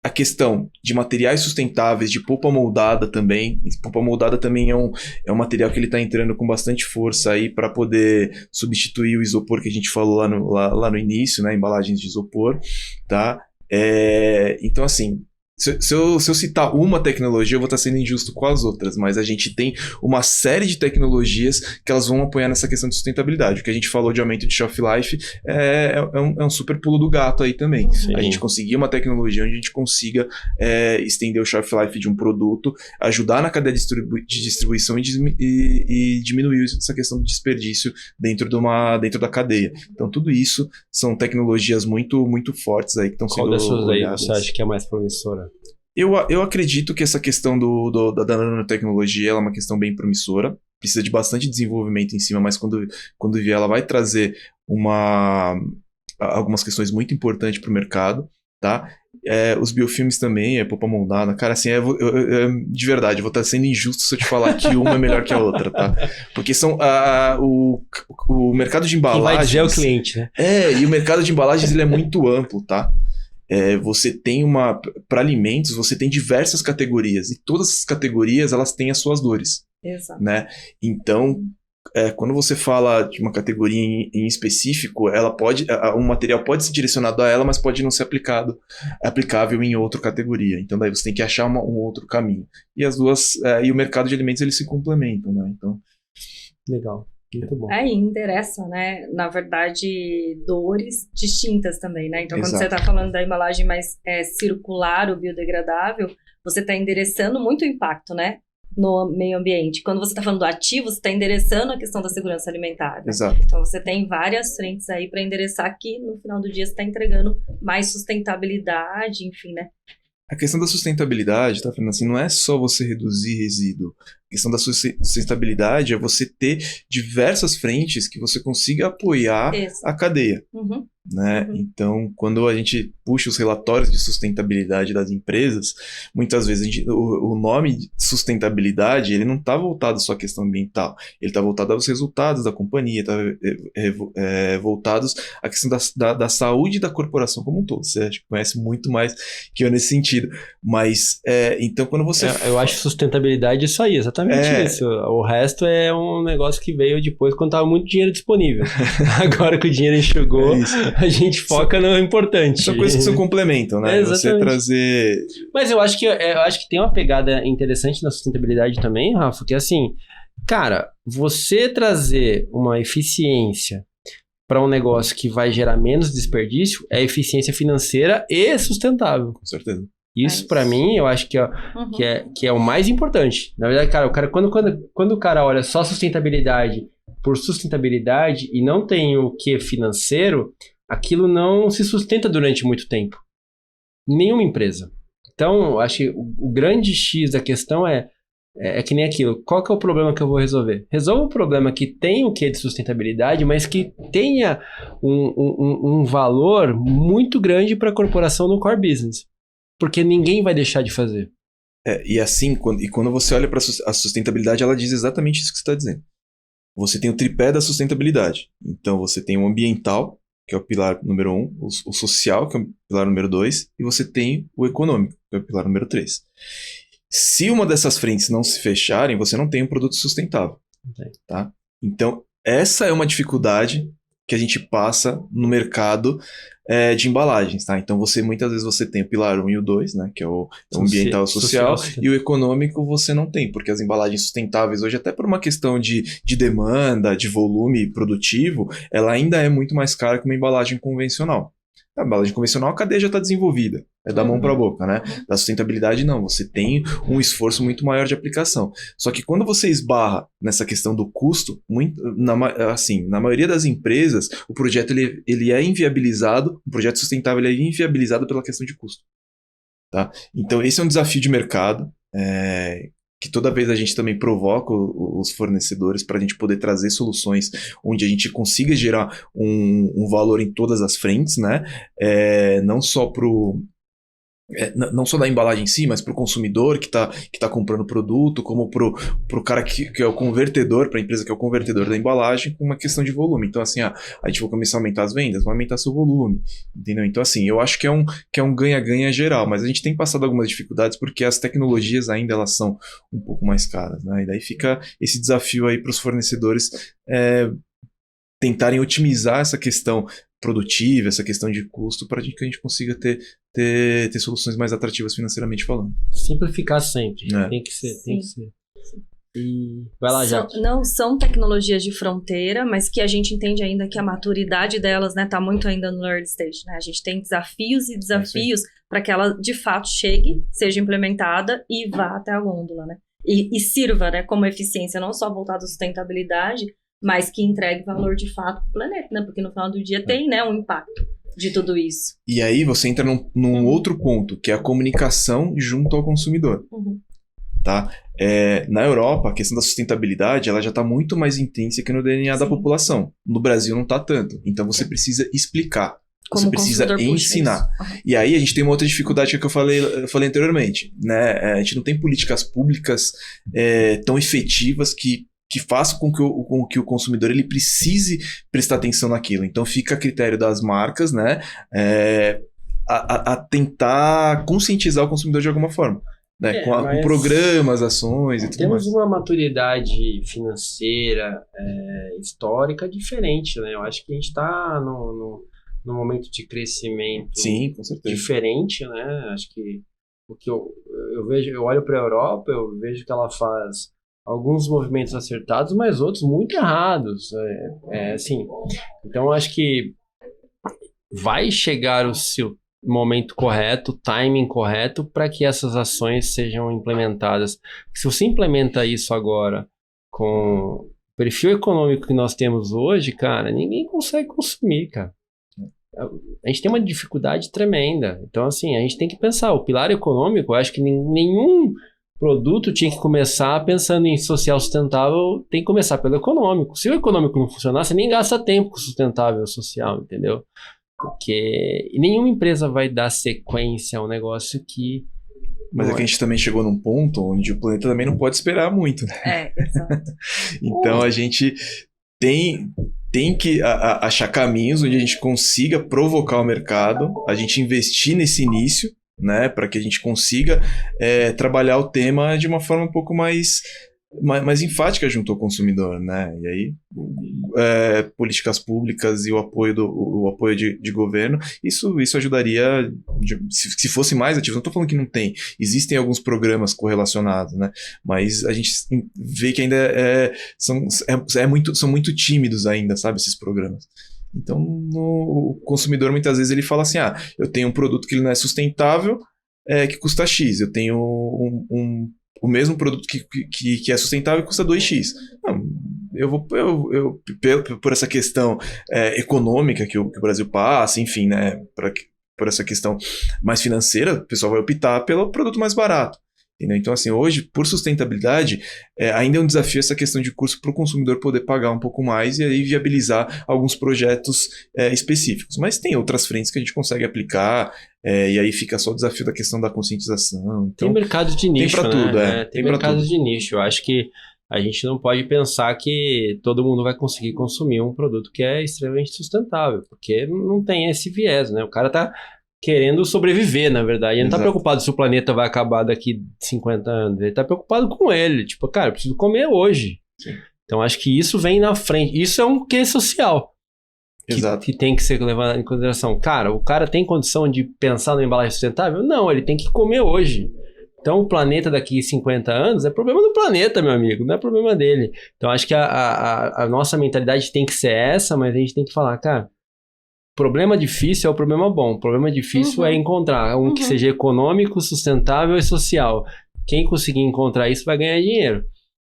A questão de materiais sustentáveis, de polpa moldada também. Polpa moldada também é um material que ele está entrando com bastante força aí para poder substituir o isopor que a gente falou lá no início, né? Embalagens de isopor, tá? Então, assim, se eu citar uma tecnologia, eu vou estar sendo injusto com as outras, mas a gente tem uma série de tecnologias que elas vão apoiar nessa questão de sustentabilidade. O que a gente falou de aumento de shelf life é um super pulo do gato aí também. Sim. A gente conseguir uma tecnologia onde a gente consiga estender o shelf life de um produto, ajudar na cadeia de distribuição e diminuir essa questão do desperdício dentro da cadeia. Então, tudo isso são tecnologias muito, muito fortes aí que estão sendo olhadas. Qual dessas aí olhadas. você acha que é mais promissora? Eu acredito que essa questão da nanotecnologia ela é uma questão bem promissora. Precisa de bastante desenvolvimento em cima, mas quando vier, ela vai trazer algumas questões muito importantes para o mercado, tá? Os biofilmes também, polpa moldada. Cara, assim, de verdade, eu vou estar sendo injusto se eu te falar que uma é melhor que a outra, tá? Porque são o mercado de embalagens... Quem vai dizer é o cliente, né? E o mercado de embalagens ele é muito amplo, tá? Você tem para alimentos, você tem diversas categorias, e todas as categorias elas têm as suas dores. Exato. Né? Então, quando você fala de uma categoria em específico, um material pode ser direcionado a ela, mas pode não ser aplicável em outra categoria. Então, daí você tem que achar um outro caminho. E as duas, e o mercado de alimentos eles se complementam, né? Então, legal. Muito bom. E interessa, né? Na verdade, dores distintas também, né? Então, Exato. quando você está falando da embalagem mais circular ou biodegradável, você está endereçando muito impacto, né? No meio ambiente. Quando você está falando do ativo, você está endereçando a questão da segurança alimentar. Né? Exato. Então, você tem várias frentes aí para endereçar que, no final do dia, você está entregando mais sustentabilidade, enfim, né? A questão da sustentabilidade, tá, Fernanda? Assim, não é só você reduzir resíduo. A questão da sustentabilidade é você ter diversas frentes que você consiga apoiar a cadeia. Uhum. Né? Uhum. Então, quando a gente puxa os relatórios de sustentabilidade das empresas, muitas vezes o nome de sustentabilidade ele não está voltado só à questão ambiental, ele está voltado aos resultados da companhia, está voltados à questão da saúde da corporação como um todo. Você acha que conhece muito mais que eu nesse sentido. Mas, então, quando você... Eu acho sustentabilidade isso aí, exatamente isso. O resto é um negócio que veio depois quando estava muito dinheiro disponível. Agora que o dinheiro enxugou, a gente foca no importante. São coisas que se complementam, né? Você trazer... Mas eu acho que tem uma pegada interessante na sustentabilidade também, Rafa, que assim, cara, você trazer uma eficiência para um negócio que vai gerar menos desperdício é eficiência financeira e sustentável. Com certeza. Isso, para mim, eu acho que é o mais importante. Na verdade, cara, quando o cara olha só sustentabilidade por sustentabilidade e não tem o que financeiro, aquilo não se sustenta durante muito tempo. Em nenhuma empresa. Então, eu acho que o grande X da questão é que nem aquilo. Qual que é o problema que eu vou resolver? Resolva o problema que tem o que de sustentabilidade, mas que tenha um valor muito grande para a corporação no core business. Porque ninguém vai deixar de fazer. E assim, quando você olha para a sustentabilidade, ela diz exatamente isso que você está dizendo. Você tem o tripé da sustentabilidade. Então, você tem o ambiental, que é o pilar número 1, o social, que é o pilar número 2, e você tem o econômico, que é o pilar número 3. Se uma dessas frentes não se fecharem, você não tem um produto sustentável. Tá? Então, essa é uma dificuldade que a gente passa no mercado de embalagens, tá? Então, muitas vezes você tem o pilar 1 e o 2, né? Que é o ambiental e social, e o econômico você não tem, porque as embalagens sustentáveis hoje, até por uma questão de demanda, de volume produtivo, ela ainda é muito mais cara que uma embalagem convencional. A embalagem convencional, a cadeia já está desenvolvida. É da mão para a boca, né? Da sustentabilidade, não. Você tem um esforço muito maior de aplicação. Só que quando você esbarra nessa questão do custo, na maioria das empresas, o projeto ele é inviabilizado, o projeto sustentável ele é inviabilizado pela questão de custo. Tá? Então, esse é um desafio de mercado, que toda vez a gente também provoca os fornecedores para a gente poder trazer soluções onde a gente consiga gerar um valor em todas as frentes, né? Não só não só da embalagem em si, mas para o consumidor que tá comprando o produto, como pro cara que é o convertedor, para a empresa que é o convertedor da embalagem, com uma questão de volume. Então, assim, a gente vai começar a aumentar as vendas, vai aumentar seu volume, entendeu? Então, assim, eu acho que é um ganha-ganha geral, mas a gente tem passado algumas dificuldades porque as tecnologias ainda elas são um pouco mais caras, né? E daí fica esse desafio aí para os fornecedores tentarem otimizar essa questão produtiva, essa questão de custo, para que a gente consiga ter soluções mais atrativas financeiramente falando. Simplificar sempre. Tem que ser. E vai lá, Jaque. Não são tecnologias de fronteira, mas que a gente entende ainda que a maturidade delas, né, tá muito ainda no early stage, né? A gente tem desafios e desafios para que ela de fato chegue, seja implementada e vá até a gôndola, né? E sirva, né, como eficiência não só voltada à sustentabilidade, mas que entregue valor de fato para o planeta, né? Porque no final do dia tem, né, um impacto de tudo isso. E aí você entra num outro ponto, que é a comunicação junto ao consumidor. Tá? Na Europa, a questão da sustentabilidade ela já está muito mais intrínseca no DNA da população. No Brasil não está tanto. Então você precisa explicar. Você precisa ensinar. E aí a gente tem uma outra dificuldade que eu falei anteriormente. Né? A gente não tem políticas públicas tão efetivas que faça com que o consumidor ele precise prestar atenção naquilo. Então fica a critério das marcas, né, a tentar conscientizar o consumidor de alguma forma, né, com programas, ações e tudo mais. Temos uma maturidade financeira, histórica diferente, né? Eu acho que a gente está num momento de crescimento. Sim, com certeza. Diferente, né? Acho que o que eu vejo, eu olho para a Europa, eu vejo que ela faz alguns movimentos acertados, mas outros muito errados. Assim, então acho que vai chegar o seu momento correto, o timing correto para que essas ações sejam implementadas. Se você implementa isso agora com o perfil econômico que nós temos hoje, cara, ninguém consegue consumir, cara. A gente tem uma dificuldade tremenda. Então, assim, a gente tem que pensar, o pilar econômico, eu acho que nenhum produto tinha que começar pensando em social sustentável, tem que começar pelo econômico. Se o econômico não funcionar, você nem gasta tempo com sustentável social, entendeu? Porque nenhuma empresa vai dar sequência a um negócio que... Mas é que a gente também chegou num ponto onde o planeta também não pode esperar muito, né? Exato. Então a gente tem que achar caminhos onde a gente consiga provocar o mercado, a gente investir nesse início, né, para que a gente consiga trabalhar o tema de uma forma um pouco mais enfática junto ao consumidor, né? E aí políticas públicas e o apoio de governo, isso ajudaria, se fosse mais ativo. Não estou falando que não tem, existem alguns programas correlacionados, né? Mas a gente vê que ainda são muito tímidos ainda, sabe, esses programas. Então, o consumidor muitas vezes ele fala assim, eu tenho um produto que ele não é sustentável, que custa X, eu tenho o mesmo produto que é sustentável e custa 2X. Não, eu por essa questão econômica que o Brasil passa, enfim, né, por essa questão mais financeira, o pessoal vai optar pelo produto mais barato. Entendeu? Então, assim, hoje, por sustentabilidade, ainda é um desafio essa questão de custo para o consumidor poder pagar um pouco mais e aí viabilizar alguns projetos específicos. Mas tem outras frentes que a gente consegue aplicar, e aí fica só o desafio da questão da conscientização. Então, tem mercado de nicho, tem para tudo, tem mercado de nicho. Eu acho que a gente não pode pensar que todo mundo vai conseguir consumir um produto que é extremamente sustentável, porque não tem esse viés, né? O cara tá querendo sobreviver, na verdade. Ele não tá preocupado se o planeta vai acabar daqui 50 anos. Ele tá preocupado com ele. Tipo, cara, eu preciso comer hoje. Sim. Então, acho que isso vem na frente. Isso é um quê social. Exato. Que tem que ser levado em consideração. Cara, o cara tem condição de pensar numa embalagem sustentável? Não, ele tem que comer hoje. Então, o planeta daqui 50 anos é problema do planeta, meu amigo. Não é problema dele. Então, acho que a nossa mentalidade tem que ser essa, mas a gente tem que falar, cara, problema difícil é o problema bom. O problema difícil é encontrar um que seja econômico, sustentável e social. Quem conseguir encontrar isso vai ganhar dinheiro.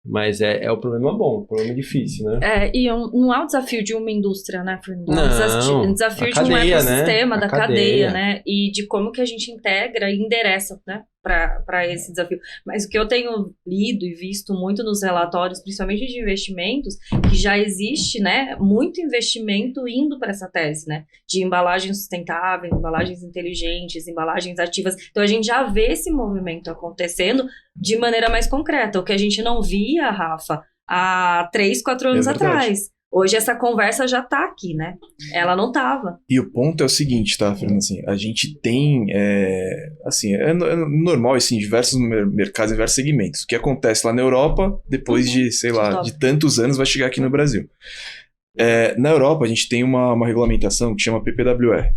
Mas é o problema bom, o problema difícil, né? E não é um desafio de uma indústria, né, Fernando? Não, é um desafio de um ecossistema, né? Da cadeia, né? E de como que a gente integra e endereça, né, para esse desafio. Mas o que eu tenho lido e visto muito nos relatórios, principalmente de investimentos, que já existe, né, muito investimento indo para essa tese, né? De embalagens sustentáveis, embalagens inteligentes, embalagens ativas. Então a gente já vê esse movimento acontecendo de maneira mais concreta, o que a gente não via, Rafa, há 3, 4 anos atrás. Hoje essa conversa já tá aqui, né? Ela não tava. E o ponto é o seguinte, tá, Fernando? Assim, a gente tem, é normal, assim, diversos mercados, diversos segmentos. O que acontece lá na Europa, depois de, sei lá, de tantos anos, vai chegar aqui no Brasil. Na Europa, a gente tem uma regulamentação que chama PPWR.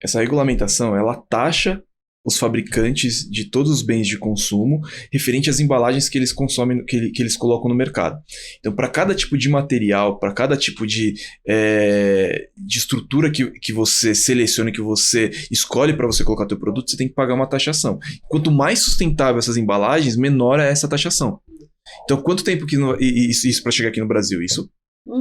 Essa regulamentação, ela taxa os fabricantes de todos os bens de consumo referente às embalagens que eles consomem, que eles colocam no mercado. Então, para cada tipo de material, para cada tipo de estrutura que você seleciona, que você escolhe para você colocar teu produto, você tem que pagar uma taxação. Quanto mais sustentável essas embalagens, menor é essa taxação. Então, quanto tempo que isso para chegar aqui no Brasil? Isso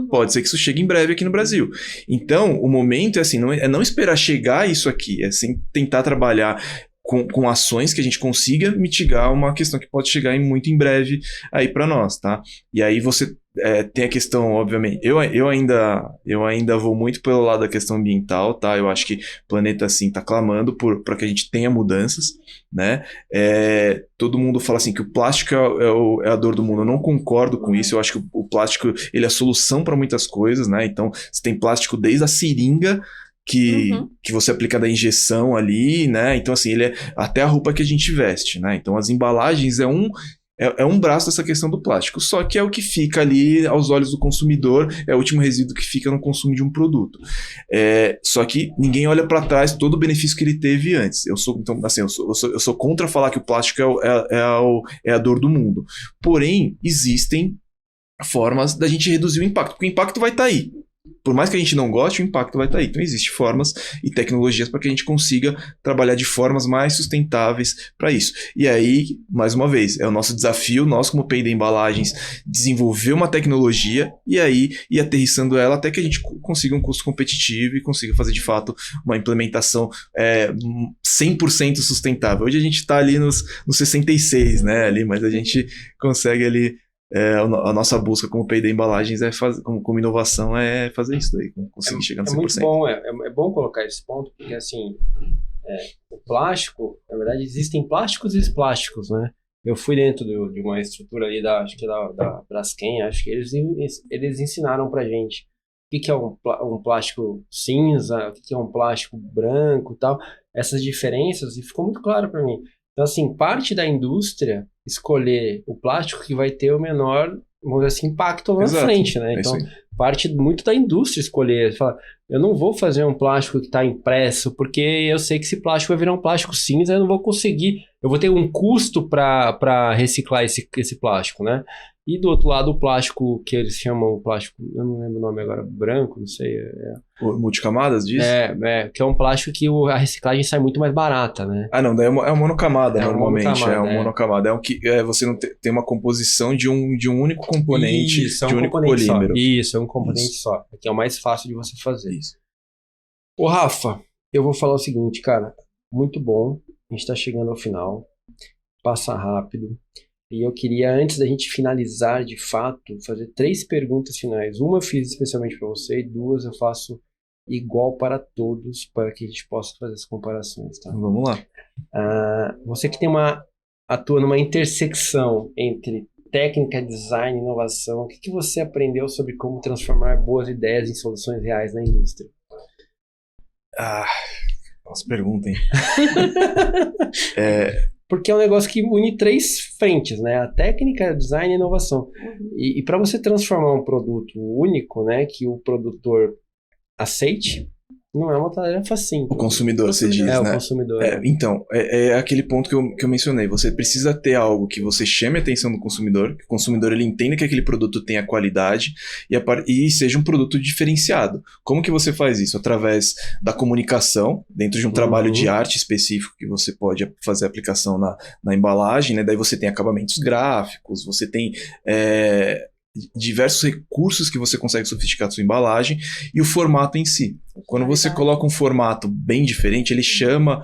pode ser que isso chegue em breve aqui no Brasil. Então, o momento é assim, não esperar chegar isso aqui, é assim, tentar trabalhar com ações que a gente consiga mitigar uma questão que pode chegar muito em breve aí para nós, tá? E aí você tem a questão, obviamente, eu ainda vou muito pelo lado da questão ambiental, tá? Eu acho que o planeta, assim, tá clamando para que a gente tenha mudanças, né? Todo mundo fala assim que o plástico é a dor do mundo. Eu não concordo com isso. Eu acho que o plástico, ele é a solução para muitas coisas, né? Então, você tem plástico desde a seringa que você aplica da injeção ali, né? Então, assim, ele é até a roupa que a gente veste, né? Então, as embalagens é um braço dessa questão do plástico, só que é o que fica ali aos olhos do consumidor, é o último resíduo que fica no consumo de um produto. Só que ninguém olha para trás todo o benefício que ele teve antes. Eu sou contra falar que o plástico é a dor do mundo. Porém, existem formas da gente reduzir o impacto, porque o impacto vai estar aí. Por mais que a gente não goste, o impacto vai estar aí. Então, existem formas e tecnologias para que a gente consiga trabalhar de formas mais sustentáveis para isso. E aí, mais uma vez, é o nosso desafio, nós como P&D Embalagens, desenvolver uma tecnologia e aí ir aterrissando ela até que a gente consiga um custo competitivo e consiga fazer, de fato, uma implementação 100% sustentável. Hoje a gente está ali nos 66, né? Ali, mas a gente consegue ali... a nossa busca como P&D Embalagens como inovação é fazer isso daí, conseguir chegar no 100%. Muito bom, é bom colocar esse ponto, porque assim, o plástico, na verdade, existem plásticos e plásticos, né? Eu fui dentro de uma estrutura ali acho que da Braskem, acho que eles ensinaram pra gente o que é um plástico cinza, o que é um plástico branco e tal, essas diferenças, e ficou muito claro para mim. Então, assim, parte da indústria escolher o plástico que vai ter o menor, vamos dizer assim, impacto lá na frente, né? Então, parte muito da indústria escolher. Fala, eu não vou fazer um plástico que está impresso, porque eu sei que esse plástico vai virar um plástico cinza, eu não vou conseguir, eu vou ter um custo para reciclar esse plástico, né? E do outro lado, o plástico que eles chamam, plástico, eu não lembro o nome agora, branco, não sei. Multicamadas disso? Que é um plástico que a reciclagem sai muito mais barata, né? Ah, não, daí é uma monocamada normalmente. É uma monocamada. É um que você não tem uma composição de um único componente, isso, de um único polímero. Isso, é um componente só. Que é o mais fácil de você fazer isso. Ô, Rafa, eu vou falar o seguinte, cara. Muito bom. A gente tá chegando ao final. Passa rápido. E eu queria, antes da gente finalizar de fato, fazer 3 perguntas finais. Uma eu fiz especialmente para você e 2 eu faço igual para todos, para que a gente possa fazer as comparações, tá? Vamos lá. Você que atua numa intersecção entre técnica, design e inovação, o que você aprendeu sobre como transformar boas ideias em soluções reais na indústria? Nossa pergunta, hein? Porque é um negócio que une 3 frentes, né? A técnica, design e inovação. E para você transformar um produto único, né? Que o produtor aceite, Não é uma tarefa simples. O consumidor, você diz, né? O consumidor. Então, é aquele ponto que eu mencionei. Você precisa ter algo que você chame a atenção do consumidor, que o consumidor ele entenda que aquele produto tenha qualidade e seja um produto diferenciado. Como que você faz isso? Através da comunicação, dentro de um trabalho de arte específico, que você pode fazer a aplicação na embalagem, né? Daí você tem acabamentos gráficos, você tem diversos recursos que você consegue sofisticar a sua embalagem e o formato em si. Quando você coloca um formato bem diferente, ele chama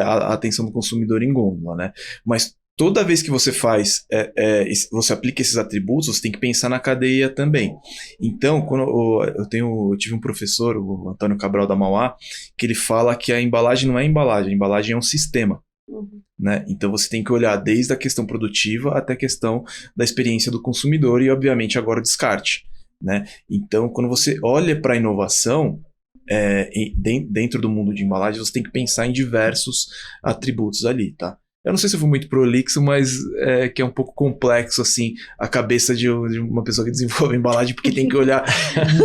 a atenção do consumidor em gôndola, né? Mas toda vez que você você aplica esses atributos, você tem que pensar na cadeia também. Então, eu tive um professor, o Antônio Cabral da Mauá, que ele fala que a embalagem não é embalagem, a embalagem é um sistema. Né? Então você tem que olhar desde a questão produtiva até a questão da experiência do consumidor e, obviamente, agora o descarte. Né? Então, quando você olha para a inovação, dentro do mundo de embalagem, você tem que pensar em diversos atributos ali, tá? Eu não sei se eu fui muito prolixo, mas que é um pouco complexo, assim, a cabeça de uma pessoa que desenvolve embalagem, porque tem que olhar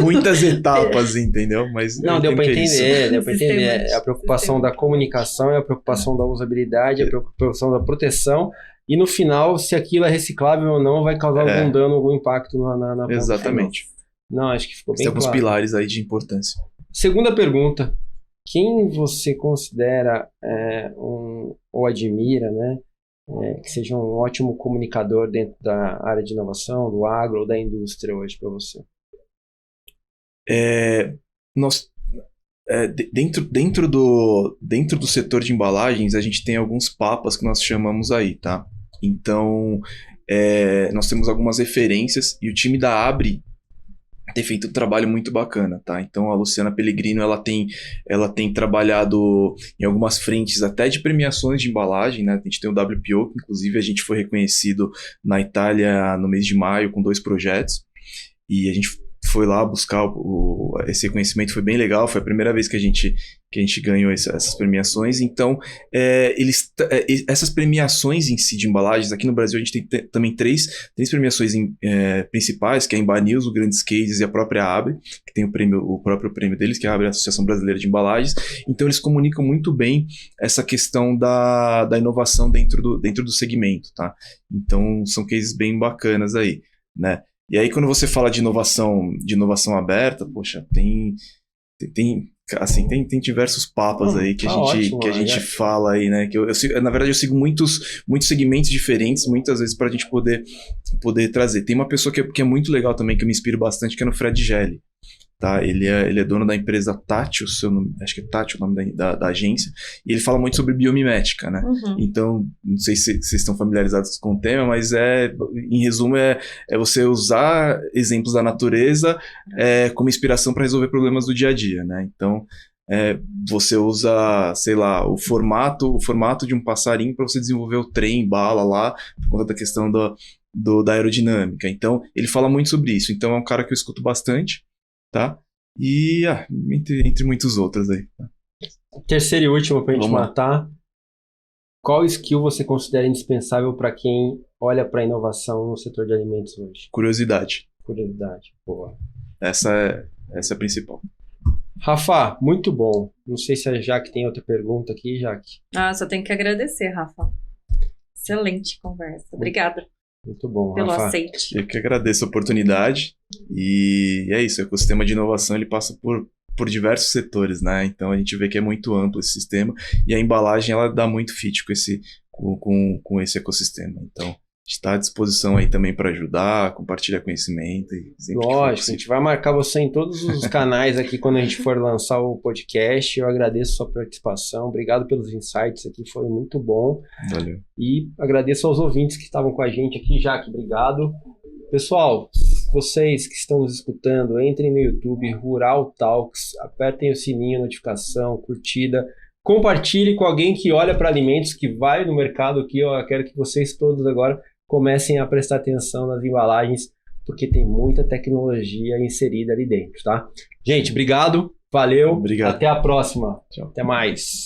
muitas etapas, entendeu? Mas não, deu para entender, deu para entender. É a preocupação da comunicação, é a preocupação da usabilidade, é a preocupação da proteção, e no final, se aquilo é reciclável ou não, vai causar algum dano, algum impacto na Exatamente. Não, acho que ficou bem claro. Tem alguns pilares aí de importância. Segunda pergunta. Quem você considera ou admira, né, que seja um ótimo comunicador dentro da área de inovação, do agro ou da indústria hoje para você? Dentro do setor de embalagens, a gente tem alguns papas que nós chamamos aí, tá? Então, nós temos algumas referências e o time da Abre tem feito um trabalho muito bacana, tá? Então a Luciana Pellegrino, ela tem trabalhado em algumas frentes até de premiações de embalagem, né? A gente tem o WPO, que inclusive a gente foi reconhecido na Itália no mês de maio com 2 projetos, e a gente foi lá buscar esse reconhecimento, foi bem legal, foi a primeira vez que a gente ganhou essas premiações. Então, essas premiações em si de embalagens, aqui no Brasil a gente tem também três premiações principais, que é a Emba News, o Grandes Cases e a própria Abre, que tem o próprio prêmio deles, que é a Abre, a Associação Brasileira de Embalagens. Então, eles comunicam muito bem essa questão da inovação dentro do segmento, tá? Então, são cases bem bacanas aí, né? E aí, quando você fala de inovação aberta, poxa, tem diversos papas aí que a gente fala aí, né? Que na verdade, eu sigo muitos segmentos diferentes, muitas vezes, para a gente poder trazer. Tem uma pessoa que é muito legal também, que eu me inspiro bastante, que é no Fred Gelli. Tá? Ele é dono da empresa Tátil, acho que é Tátil o nome da agência, e ele fala muito sobre biomimética, né? Então, não sei se vocês estão familiarizados com o tema, mas em resumo, você usar exemplos da natureza como inspiração para resolver problemas do dia a dia, né? Então, você usa, sei lá, o formato de um passarinho para você desenvolver o trem, bala lá, por conta da questão da aerodinâmica. Então, ele fala muito sobre isso. Então, é um cara que eu escuto bastante. Tá? E entre muitos outros aí. Tá? Terceira e última pra gente matar. Qual skill você considera indispensável para quem olha para a inovação no setor de alimentos hoje? Curiosidade. Boa. Essa é a principal. Rafa, muito bom. Não sei se a Jaque tem outra pergunta aqui, Jaque. Só tenho que agradecer, Rafa. Excelente conversa. Obrigada. Muito bom, pelo Rafa. aceite. Eu que agradeço a oportunidade. E é isso, o ecossistema de inovação ele passa por diversos setores, né? Então a gente vê que é muito amplo esse sistema e a embalagem ela dá muito fit com esse ecossistema. Então a gente está à disposição aí também para ajudar, compartilhar conhecimento. Lógico, a gente vai marcar você em todos os canais aqui quando a gente for lançar o podcast. Eu agradeço a sua participação, obrigado pelos insights aqui, foi muito bom. Valeu. E agradeço aos ouvintes que estavam com a gente aqui, Jaque, obrigado. Pessoal, vocês que estão nos escutando, entrem no YouTube, Rural Talks, apertem o sininho, notificação, curtida, compartilhe com alguém que olha para alimentos, que vai no mercado aqui. Eu quero que vocês todos agora comecem a prestar atenção nas embalagens, porque tem muita tecnologia inserida ali dentro, tá? Gente, obrigado, valeu, Obrigado. Até a próxima. Tchau. Até mais.